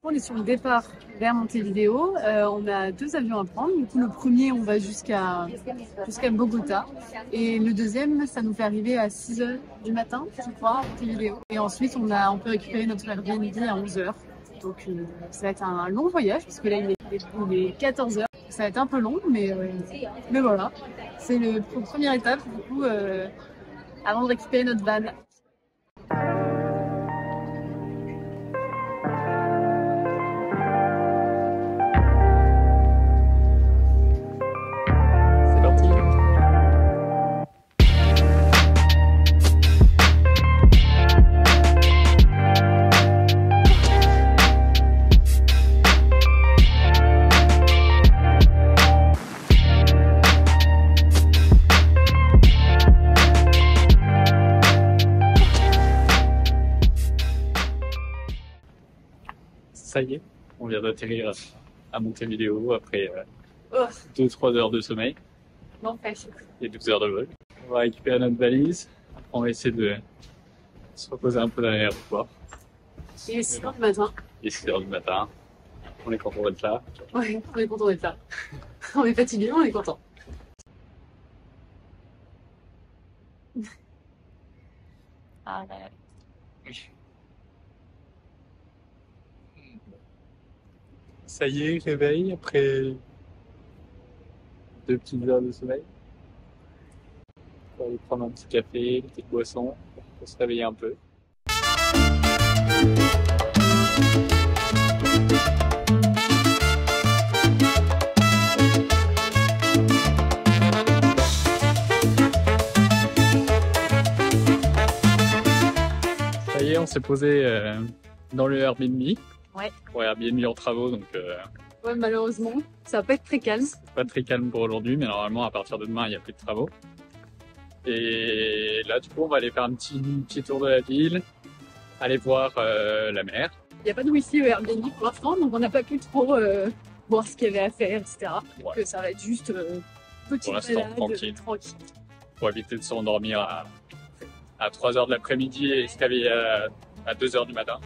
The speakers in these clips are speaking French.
On est sur le départ vers Montevideo. On a 2 avions à prendre. Du coup, le premier, on va jusqu'à Bogota. Et le deuxième, ça nous fait arriver à 6 h du matin, je crois, à Montevideo. Et ensuite, on peut récupérer notre Airbnb à 11 h. Donc, ça va être un long voyage, parce que là, il est 14 h. Ça va être un peu long, mais voilà. C'est la première étape, du coup, avant de récupérer notre van. Ça y est, on vient d'atterrir à Montevideo après 2-3 heures de sommeil et 12 heures de vol. On va récupérer notre valise, après on va essayer de se reposer un peu dans l'aéroport. Il est 6 h du matin. Il est 6 h du matin, on est content d'être là. Ouais, on est content d'être là. On est fatigué, on est content. Ah là. Ça y est, réveil après 2 petites heures de sommeil. On va aller prendre un petit café, une petite boisson pour se réveiller un peu. Ça y est, on s'est posé dans le Airbnb. Ouais. Pour Airbnb en travaux, donc Ouais, malheureusement, ça va pas être très calme. pas très calme pour aujourd'hui, mais normalement à partir de demain il n'y a plus de travaux. Et là du coup on va aller faire un petit tour de la ville, aller voir la mer. Il n'y a pas de wifi au Airbnb pour l'instant, donc on n'a pas pu trop voir ce qu'il y avait à faire, etc. Donc ça va être juste petite balade tranquille. Pour éviter de s'endormir à 3 h de l'après-midi et se réveiller à 2 h du matin.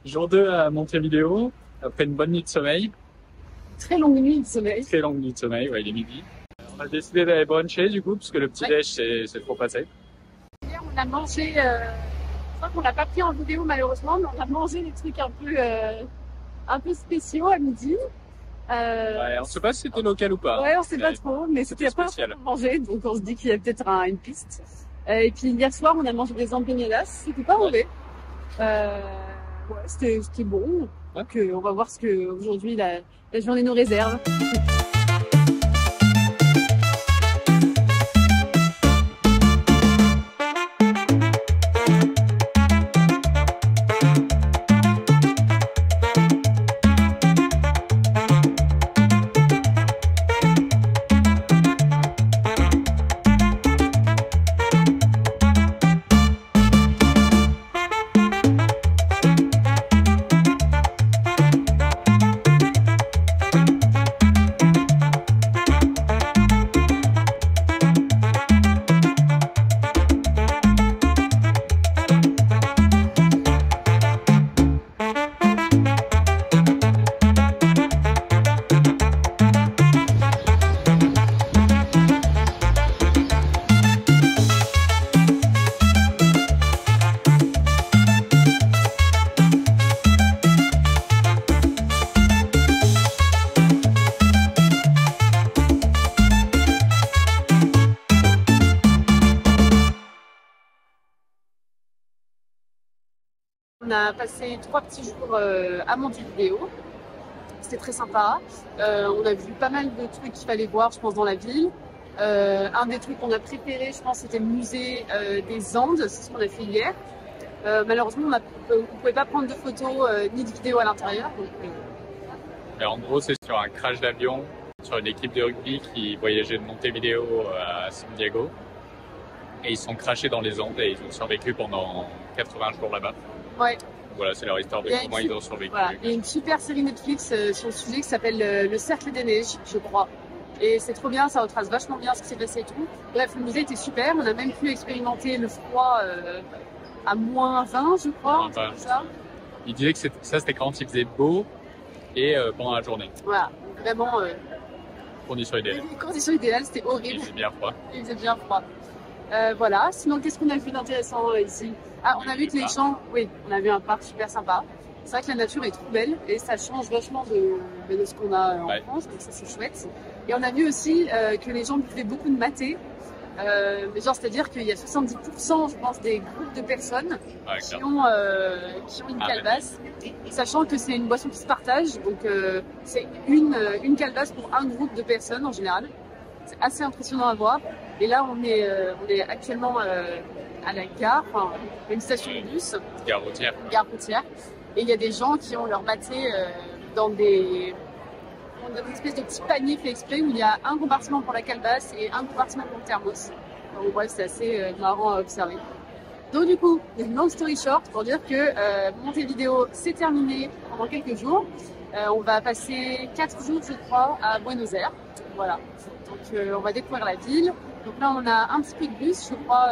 Jour 2 à Montevideo, après une bonne nuit de sommeil. Très longue nuit de sommeil. Très longue nuit de sommeil, ouais, il est midi. On a décidé d'aller bruncher du coup, parce que le petit-déj c'est trop passé. Hier on a mangé, je crois qu'on l'a pas pris en vidéo malheureusement, mais on a mangé des trucs un peu spéciaux à midi. Ouais, on sait pas si c'était local ou pas. Ouais, on sait pas trop, mais c'était pas spécial. Manger, donc on se dit qu'il y a peut-être une piste. Et puis hier soir on a mangé des empanadas, c'était pas mauvais. Ouais, c'était bon. Donc on va voir ce que aujourd'hui la journée nous réserve. a passé 3 petits jours à Montevideo. C'était très sympa. On a vu pas mal de trucs qu'il fallait voir, je pense, dans la ville. Un des trucs qu'on a préféré, je pense, c'était le musée des Andes. C'est ce qu'on a fait hier. Malheureusement, on ne pouvait pas prendre de photos ni de vidéos à l'intérieur. Et en gros, c'est sur un crash d'avion, sur une équipe de rugby qui voyageait de Montevideo à San Diego. Et ils sont crashés dans les Andes et ils ont survécu pendant 80 jours là-bas. Ouais. Voilà, c'est leur histoire de comment ils ont survécu. Voilà. Il y a une super série Netflix sur le sujet qui s'appelle Le Cercle des Neiges, je crois. Et c'est trop bien, ça retrace vachement bien ce qui s'est passé et tout. Bref, le musée était super. On a même pu expérimenter le froid à moins 20, je crois. Ça. Il disait que ça, c'était quand il faisait beau et pendant la journée. Voilà, vraiment. Conditions idéales. Les conditions idéales, c'était horrible. Il faisait bien froid. Il faisait bien froid. Voilà. Sinon, qu'est-ce qu'on a vu d'intéressant ici? Ah, on a vu que les gens. Oui, on a vu un parc super sympa. C'est vrai que la nature est trop belle et ça change vachement de ce qu'on a en France, donc ça c'est chouette. Et on a vu aussi que les gens buvaient beaucoup de maté. Genre, c'est-à-dire qu'il y a 70%, je pense, des groupes de personnes qui ont une calebasse, sachant que c'est une boisson qui se partage. Donc, c'est une calebasse pour un groupe de personnes en général. C'est assez impressionnant à voir. Et là, on est actuellement à la gare, enfin, une station de bus. Gare routière. Gare routière. Et il y a des gens qui ont leur maté dans des espèces de petits paniers fait exprès où il y a un compartiment pour la calebasse et un compartiment pour le thermos. Donc bref, c'est assez marrant à observer. Donc du coup, long story short, pour dire que Montevideo c'est terminé pendant quelques jours. On va passer 4 jours, je crois, à Buenos Aires. Voilà. Donc on va découvrir la ville. Donc là, on a un petit peu de bus, je crois,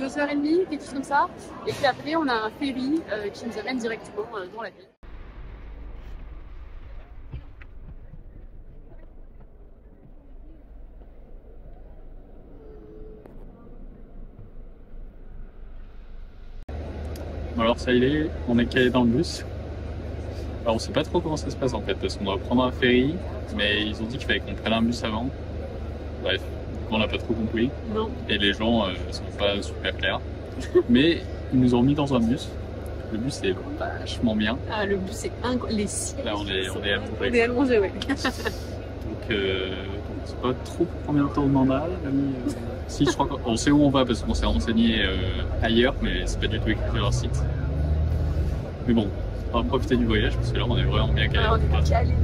2h30, quelque chose comme ça. Et puis après, on a un ferry qui nous amène directement dans la ville. Alors ça y est, on est calé dans le bus. Alors on sait pas trop comment ça se passe en fait, parce qu'on doit prendre un ferry, mais ils ont dit qu'il fallait qu'on prenne un bus avant. Bref, on n'a pas trop compris. Non. Et les gens sont pas super clairs. Mais ils nous ont mis dans un bus. Le bus est vachement bien. Ah, le bus est incroyable. Les sièges. Là on est allongé. On est allongé, oui. Donc c'est pas trop pour combien de temps on en a. Si, je crois qu'on sait où on va parce qu'on s'est renseigné ailleurs, mais c'est pas du tout écrit sur leur site. Mais bon, on va profiter du voyage parce que là on est vraiment bien calé. Ah, on est calé.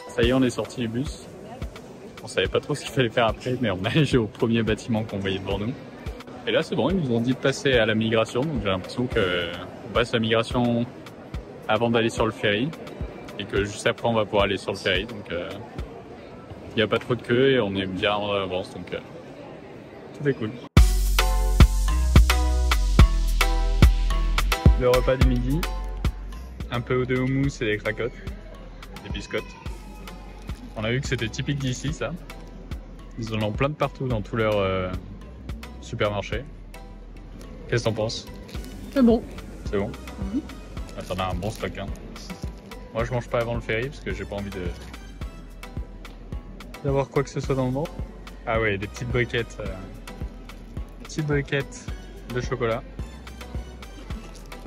Ça y est, on est sorti du bus. On savait pas trop ce qu'il fallait faire après, mais on a allé au premier bâtiment qu'on voyait devant nous. Et là, c'est bon, ils nous ont dit de passer à la migration, donc j'ai l'impression qu'on passe la migration avant d'aller sur le ferry, et que juste après, on va pouvoir aller sur le ferry. Donc, il n'y a pas trop de queue et on est bien en avance, donc tout est cool. Le repas du midi, un peu de houmous et des cracottes, des biscottes. On a vu que c'était typique d'ici, ça. Ils en ont plein de partout dans tous leurs supermarchés. Qu'est-ce que t'en penses? C'est bon. C'est bon. Ah, t'en as un bon stock, hein. Moi, je mange pas avant le ferry parce que j'ai pas envie d'avoir quoi que ce soit dans le ventre. Ah ouais, des petites briquettes. Petites briquettes de chocolat.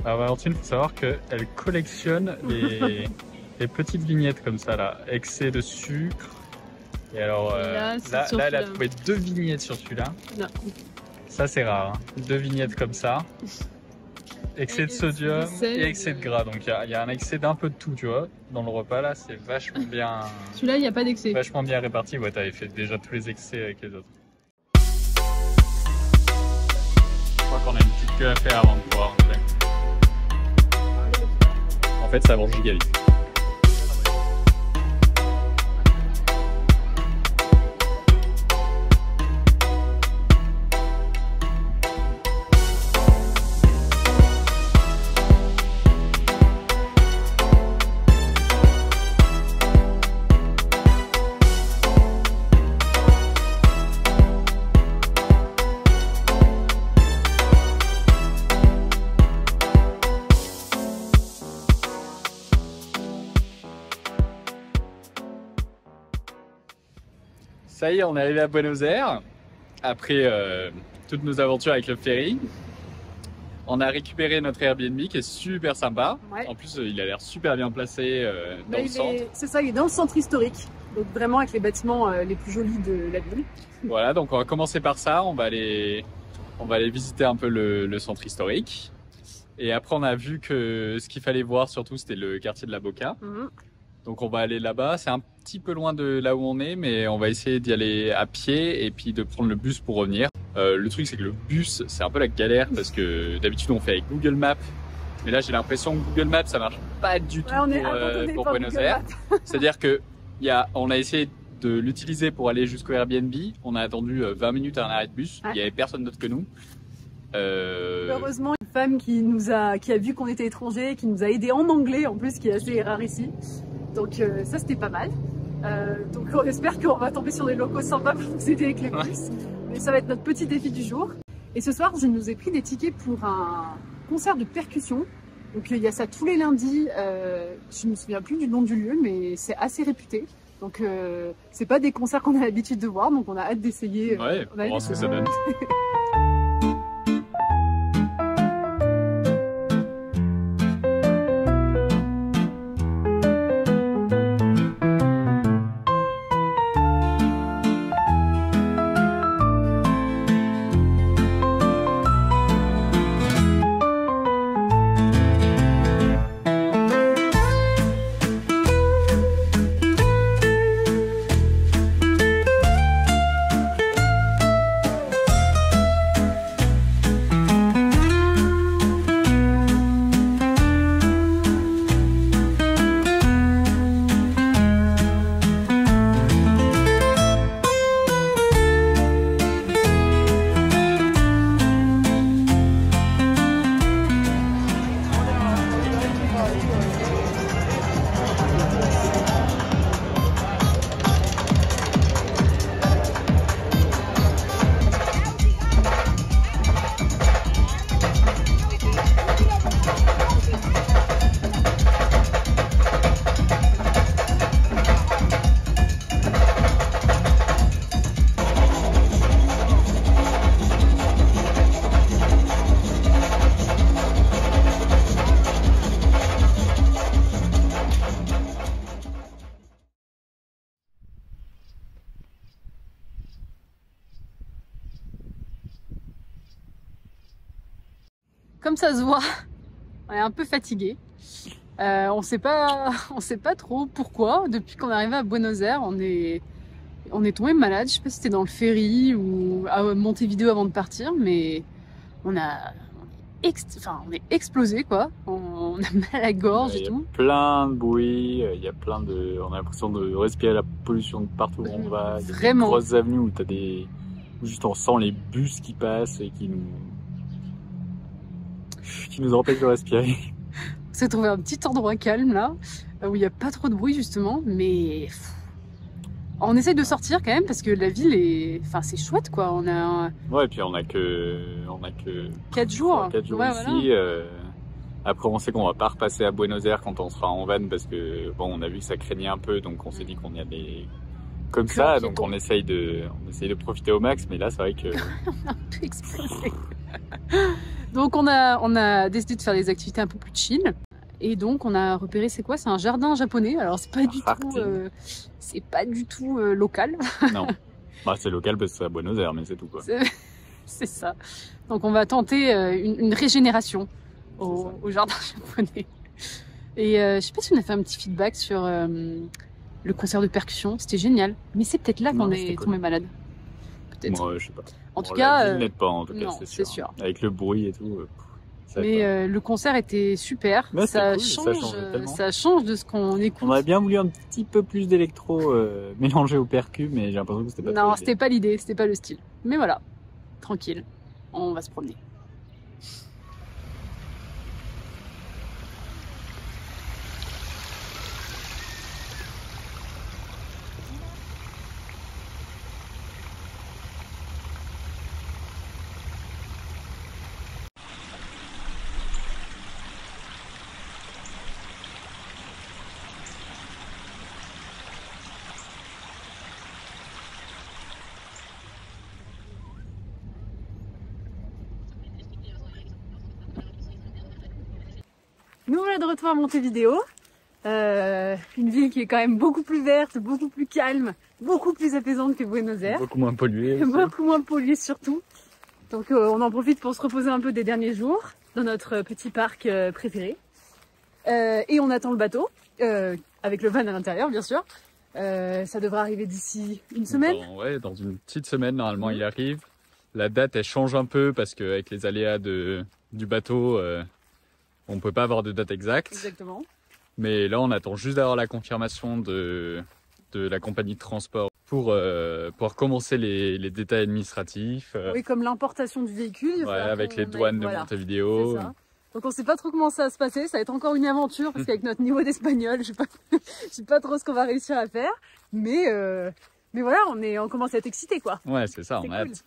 Alors Valentine, il faut savoir qu'elle collectionne les petites vignettes comme ça là, excès de sucre. Et alors là elle a trouvé 2 vignettes sur celui-là. Ça c'est rare, hein. 2 vignettes comme ça. Excès de sodium et excès de gras. Donc il y a un excès d'un peu de tout, tu vois. Dans le repas là, c'est vachement bien. Celui-là, il n'y a pas d'excès. Vachement bien réparti. Ouais, t'avais fait déjà tous les excès avec les autres. Je crois qu'on a une petite queue à faire avant de pouvoir rentrer. En fait, ça avance giga vite. Ça y est, on est arrivé à Buenos Aires. Après toutes nos aventures avec le ferry. On a récupéré notre Airbnb qui est super sympa. Ouais. En plus, il a l'air super bien placé dans le centre. C'est ça, il est dans le centre historique. Donc vraiment avec les bâtiments les plus jolis de la ville. Voilà, donc on va commencer par ça. On va aller visiter un peu le centre historique. Et après, on a vu que ce qu'il fallait voir surtout, c'était le quartier de la Boca. Donc on va aller là-bas. C'est un petit peu loin de là où on est, mais on va essayer d'y aller à pied et puis de prendre le bus pour revenir. Le truc, c'est que le bus, c'est un peu la galère parce que d'habitude, on fait avec Google Maps. Mais là, j'ai l'impression que Google Maps, ça marche pas du tout pour Buenos Aires. C'est-à-dire que on a essayé de l'utiliser pour aller jusqu'au Airbnb. On a attendu 20 minutes à un arrêt de bus. Il y avait personne d'autre que nous. Heureusement, une femme qui a vu qu'on était étrangers, qui nous a aidés en anglais en plus, qui est assez rare ici. Donc ça, c'était pas mal. Donc on espère qu'on va tomber sur des locaux sympas pour nous aider avec les bus. Mais ça va être notre petit défi du jour. Et ce soir, je nous ai pris des tickets pour un concert de percussion. Donc il y a ça tous les lundis. Je me souviens plus du nom du lieu, mais c'est assez réputé. Donc c'est pas des concerts qu'on a l'habitude de voir, donc on a hâte d'essayer. Ouais, on va voir ce que ça donne. Comme ça se voit, on est un peu fatigué. On sait pas trop pourquoi. Depuis qu'on est arrivé à Buenos Aires, on est tombé malade. Je sais pas si c'était dans le ferry ou à Montevideo avant de partir, mais on est explosé quoi. On a mal à la gorge et tout. Il y a plein de bruit, on a l'impression de respirer la pollution de partout où on va. Il y a Vraiment. des grosses avenues où juste on sent les bus qui passent et qui nous empêchent de respirer. On s'est trouvé un petit endroit calme là, où il n'y a pas trop de bruit justement, mais on essaye de sortir quand même parce que la ville c'est chouette quoi. Ouais, et puis on a que 4 jours. 4 jours ouais, ici. Voilà. Après, on sait qu'on va pas repasser à Buenos Aires quand on sera en van parce que bon, on a vu que ça craignait un peu, donc on s'est dit qu'on y allait comme ça, donc on essaye de profiter au max, mais là c'est vrai que on a un peu explosé. Donc on a décidé de faire des activités un peu plus chill. Et donc on a repéré, c'est quoi? C'est un jardin japonais. Alors c'est pas du tout local. Non. Bah, c'est local parce que c'est à Buenos Aires, mais c'est tout quoi. C'est ça. Donc on va tenter une régénération au jardin japonais. Et je sais pas si on a fait un petit feedback sur le concert de percussion. C'était génial. Mais c'est peut-être là qu'on est tombé malade. Peut-être. Moi, je sais pas. En tout cas, la ville n'aide pas, en tout cas, non, c'est sûr. Avec le bruit et tout. Mais le concert était super. Ouais, ça, cool, ça change de ce qu'on écoute. On aurait bien voulu un petit peu plus d'électro mélangé au percu, mais j'ai l'impression que c'était pas. Non, c'était pas l'idée, c'était pas le style. Mais voilà, tranquille, on va se promener. Nous voilà de retour à Montevideo. Une ville qui est quand même beaucoup plus verte, beaucoup plus calme, beaucoup plus apaisante que Buenos Aires. Beaucoup moins polluée. Beaucoup moins polluée surtout. Donc on en profite pour se reposer un peu des derniers jours dans notre petit parc préféré. Et on attend le bateau, avec le van à l'intérieur bien sûr. Ça devrait arriver d'ici une semaine. Dans une petite semaine normalement il arrive. La date elle change un peu parce qu'avec les aléas du bateau, on peut pas avoir de date exacte. Exactement. Mais là on attend juste d'avoir la confirmation de la compagnie de transport pour pouvoir commencer les détails administratifs. Oui, comme l'importation du véhicule. Avec les douanes de Montevideo. Donc on sait pas trop comment ça va se passer, ça va être encore une aventure parce qu'avec notre niveau d'espagnol, je sais pas trop ce qu'on va réussir à faire, mais voilà, on commence à être excités quoi. Ouais, c'est ça, on a hâte.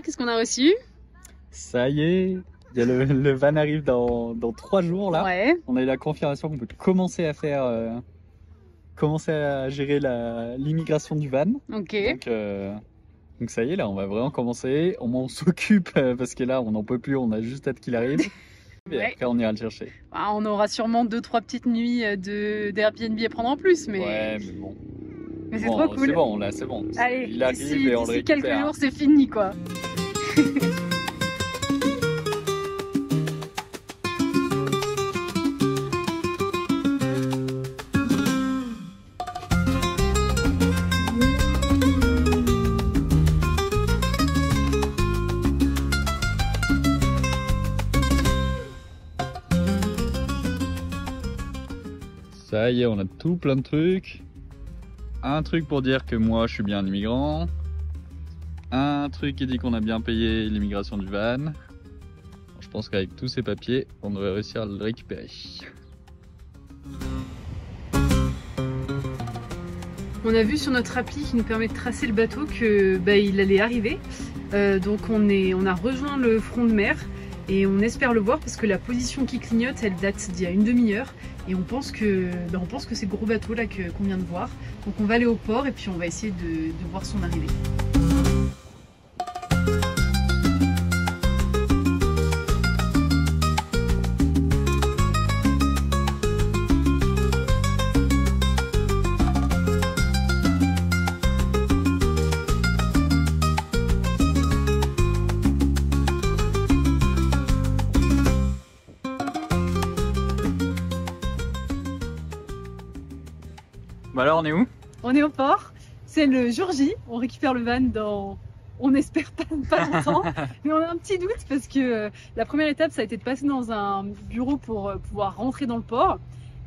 Qu'est-ce qu'on a reçu? Ça y est, le van arrive dans 3 jours là. Ouais. On a eu la confirmation qu'on peut commencer à faire, commencer à gérer l'immigration du van. Ok. Donc ça y est, là on va vraiment commencer. On s'occupe parce que là on n'en peut plus, on a juste hâte qu'il arrive. Et après on ira le chercher. Bah, on aura sûrement 2-3 petites nuits d'Airbnb à prendre en plus, mais. Ouais, mais bon. Mais c'est trop cool. C'est bon, là c'est bon. Allez, il arrive et on le récupère. Quelques jours c'est fini quoi. Ça y est, on a tout plein de trucs. Un truc pour dire que moi je suis bien un immigrant. Un truc qui dit qu'on a bien payé l'immigration du van. Je pense qu'avec tous ces papiers, on devrait réussir à le récupérer. On a vu sur notre appli qui nous permet de tracer le bateau que il allait arriver. Donc on a rejoint le front de mer et on espère le voir parce que la position qui clignote elle date d'il y a une demi-heure et on pense que c'est le gros bateau là qu'on vient de voir. Donc on va aller au port et puis on va essayer de voir son arrivée. Bah alors on est où? On est au port, c'est le jour J, on récupère le van dans, on espère pas longtemps, mais on a un petit doute parce que la première étape ça a été de passer dans un bureau pour pouvoir rentrer dans le port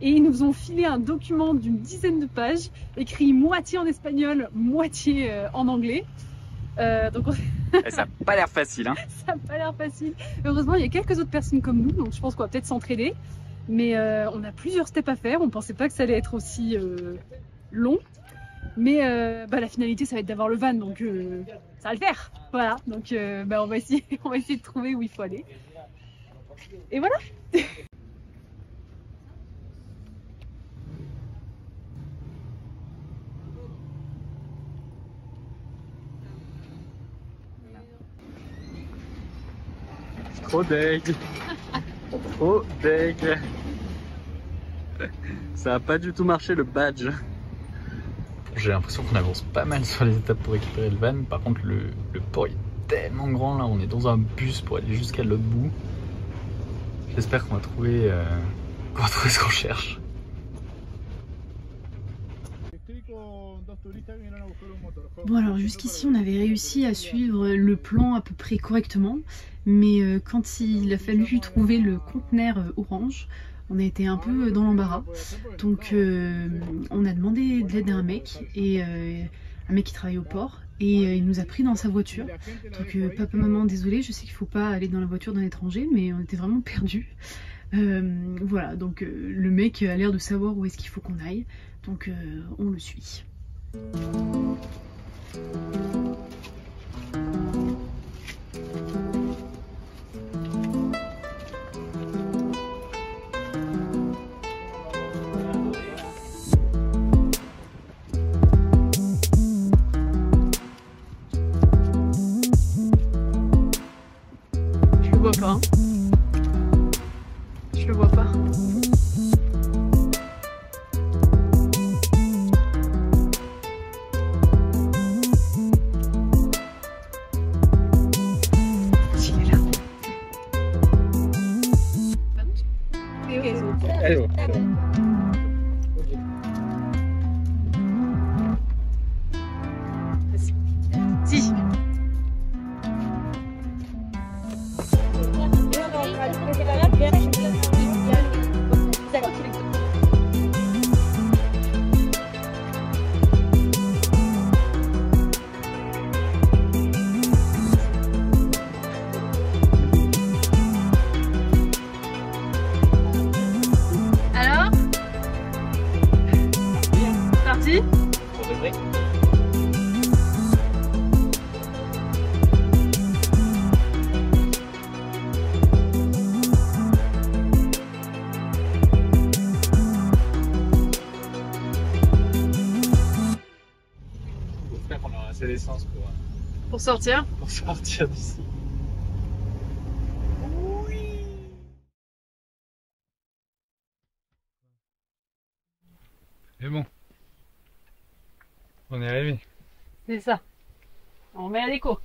et ils nous ont filé un document d'une dizaine de pages écrit moitié en espagnol, moitié en anglais. Donc ça n'a pas l'air facile hein. Ça n'a pas l'air facile. Heureusement il y a quelques autres personnes comme nous donc je pense qu'on va peut-être s'entraider. Mais on a plusieurs steps à faire, on pensait pas que ça allait être aussi long. Mais la finalité ça va être d'avoir le van donc ça va le faire. Voilà, donc on va essayer de trouver où il faut aller. Et voilà. Trop deg. Trop deg. Ça a pas du tout marché le badge. J'ai l'impression qu'on avance pas mal sur les étapes pour récupérer le van. Par contre le port est tellement grand là, on est dans un bus pour aller jusqu'à l'autre bout. J'espère qu'on va trouver ce qu'on cherche. Bon alors jusqu'ici on avait réussi à suivre le plan à peu près correctement, mais quand il a fallu trouver le conteneur orange, on a été un peu dans l'embarras. Donc on a demandé de l'aide à un mec, et un mec qui travaille au port, et il nous a pris dans sa voiture. Donc papa, maman, désolé, je sais qu'il faut pas aller dans la voiture d'un étranger, mais on était vraiment perdus. Voilà, donc le mec a l'air de savoir où est-ce qu'il faut qu'on aille, donc on le suit. Je le vois pas. Hein. Je le vois pas. Allô. Si. Alors? Parti? Pour de vrai. J'espère qu'on aura assez d'essence Pour sortir? pour sortir d'ici. Mais bon, on est arrivé. C'est ça. On met la déco.